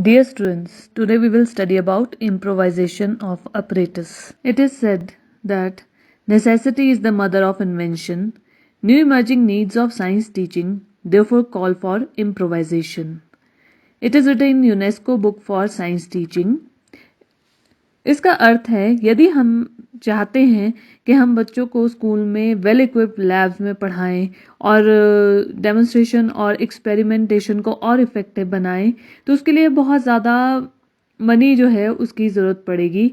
Dear students, today we will study about improvisation of apparatus. It is said that necessity is the mother of invention. New emerging needs of science teaching therefore call for improvisation. It is written in UNESCO book for science teaching. इसका अर्थ है यदि हम चाहते हैं कि हम बच्चों को स्कूल में वेल इक्विप्ड लैब्स में पढ़ाएं और डेमोन्स्ट्रेशन और एक्सपेरिमेंटेशन को और इफ़ेक्टिव बनाएं तो उसके लिए बहुत ज़्यादा मनी जो है उसकी ज़रूरत पड़ेगी।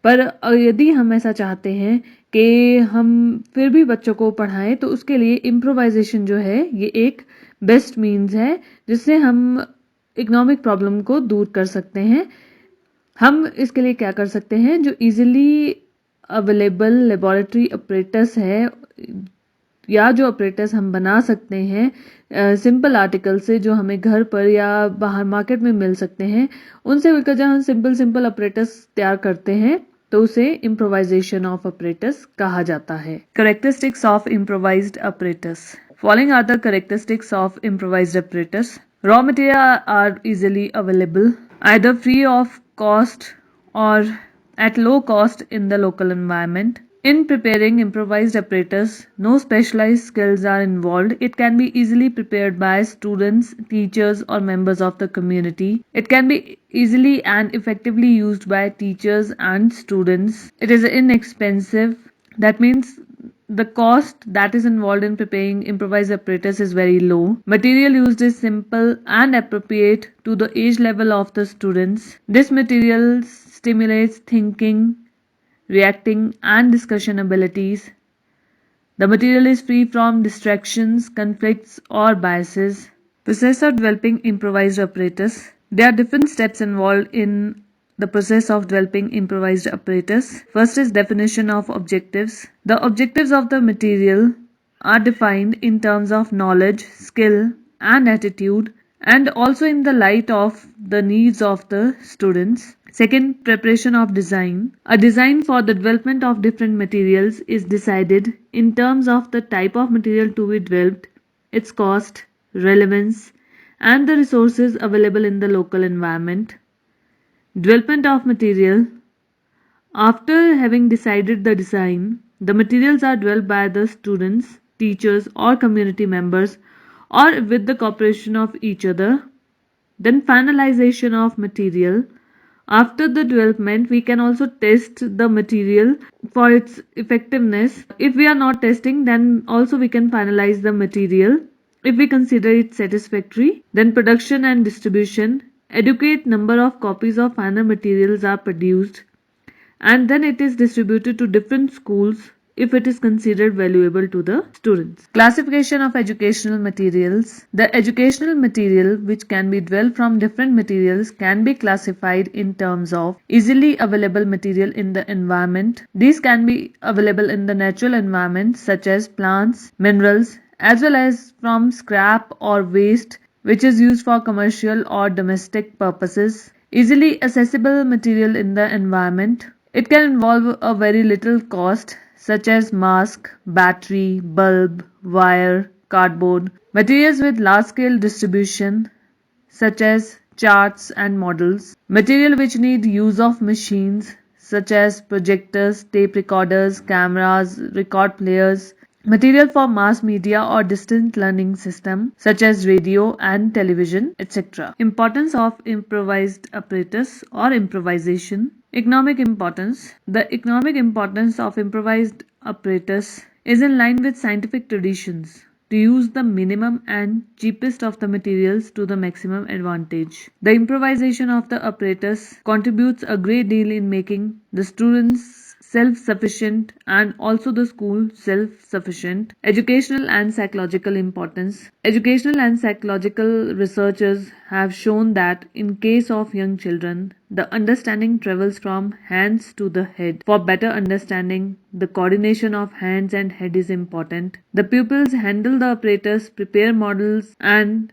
पर यदि हम ऐसा चाहते हैं कि हम फिर भी बच्चों को पढ़ाएं तो उसके लिए इम्प्रोवाइजेशन जो है ये एक बेस्ट मीन्स है जिससे हम इकोनॉमिक प्रॉब्लम को दूर कर सकते हैं। हम इसके लिए क्या कर सकते हैं, जो इजीली अवेलेबल लेबोरेटरी ऑपरेटर्स है या जो ऑपरेटर्स हम बना सकते हैं सिंपल आर्टिकल से जो हमें घर पर या बाहर मार्केट में मिल सकते हैं, उनसे मिलकर जब हम सिंपल ऑपरेटर्स तैयार करते हैं तो उसे इम्प्रोवाइजेशन ऑफ ऑपरेटर्स कहा जाता है। Characteristics of improvised operators. Following are the characteristics of improvised apparatus. Raw material are easily available, either free of cost or at low cost in the local environment. In preparing improvised apparatus, no specialized skills are involved. It can be easily prepared by students, teachers, or members of the community. It can be easily and effectively used by teachers and students. It is inexpensive. That means the cost that is involved in preparing improvised apparatus is very low. Material used is simple and appropriate to the age level of the students. This material stimulates thinking, reacting, and discussion abilities. The material is free from distractions, conflicts, or biases. Process of developing improvised apparatus. There are different steps involved in the process of developing improvised apparatus. First is definition of objectives. The objectives of the material are defined in terms of knowledge, skill, and attitude, and also in the light of the needs of the students. Second, preparation of design. A design for the development of different materials is decided in terms of the type of material to be developed, its cost, relevance, and the resources available in the local environment. Development of material. After having decided the design, the materials are developed by the students, teachers, or community members, or with the cooperation of each other. Then finalization of material. After the development, we can also test the material for its effectiveness. If we are not testing, then also we can finalize the material if we consider it satisfactory. Then production and distribution. Adequate number of copies of final materials are produced and then it is distributed to different schools if it is considered valuable to the students. Classification of educational materials. The educational material which can be developed from different materials can be classified in terms of easily available material in the environment. These can be available in the natural environment such as plants, minerals, as well as from scrap or waste which is used for commercial or domestic purposes. Easily accessible material in the environment. It can involve a very little cost such as mask, battery, bulb, wire, cardboard. Materials with large scale distribution such as charts and models. Material which need use of machines such as projectors, tape recorders, cameras, record players. Material for mass media or distant learning system such as radio and television, etc. Importance of improvised apparatus or improvisation. Economic importance. The economic importance of improvised apparatus is in line with scientific traditions to use the minimum and cheapest of the materials to the maximum advantage. The improvisation of the apparatus contributes a great deal in making the students self-sufficient and also the school self-sufficient. Educational and psychological importance. Educational and psychological researchers have shown that in case of young children, the understanding travels from hands to the head. For better understanding, the coordination of hands and head is important. The pupils handle the apparatus, prepare models, and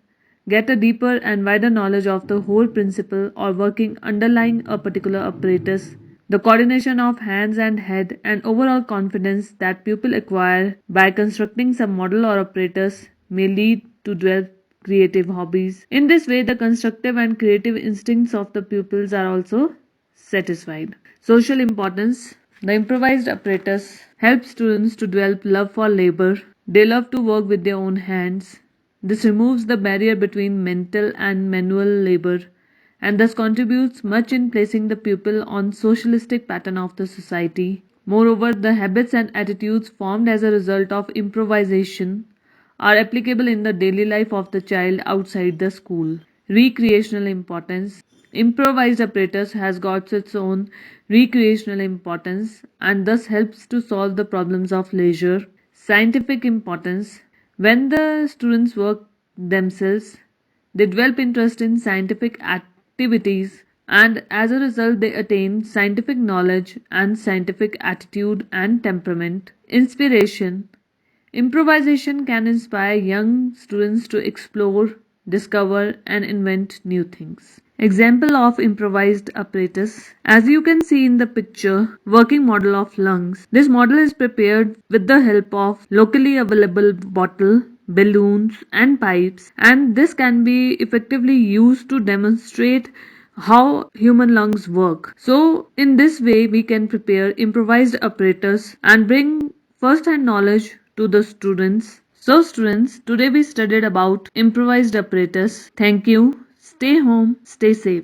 get a deeper and wider knowledge of the whole principle or working underlying a particular apparatus. The coordination of hands and head and overall confidence that pupil acquire by constructing some model or apparatus may lead to develop creative hobbies. In this way, the constructive and creative instincts of the pupils are also satisfied. Social importance. The improvised apparatus helps students to develop love for labor. They love to work with their own hands. This removes the barrier between mental and manual labor and thus contributes much in placing the pupil on socialistic pattern of the society. Moreover, the habits and attitudes formed as a result of improvisation are applicable in the daily life of the child outside the school. Recreational importance. Improvised apparatus has got its own recreational importance and thus helps to solve the problems of leisure. Scientific importance. When the students work themselves, they develop interest in scientific activities and as a result they attain scientific knowledge and scientific attitude and temperament. Inspiration. Improvisation can inspire young students to explore, discover, and invent new things. Example of improvised apparatus. As you can see in the picture, working model of lungs. This model is prepared with the help of locally available bottle, balloons, and pipes, and this can be effectively used to demonstrate how human lungs work. So, in this way, we can prepare improvised apparatus and bring first hand knowledge to the students. So, students, today we studied about improvised apparatus. Thank you. Stay home, stay safe.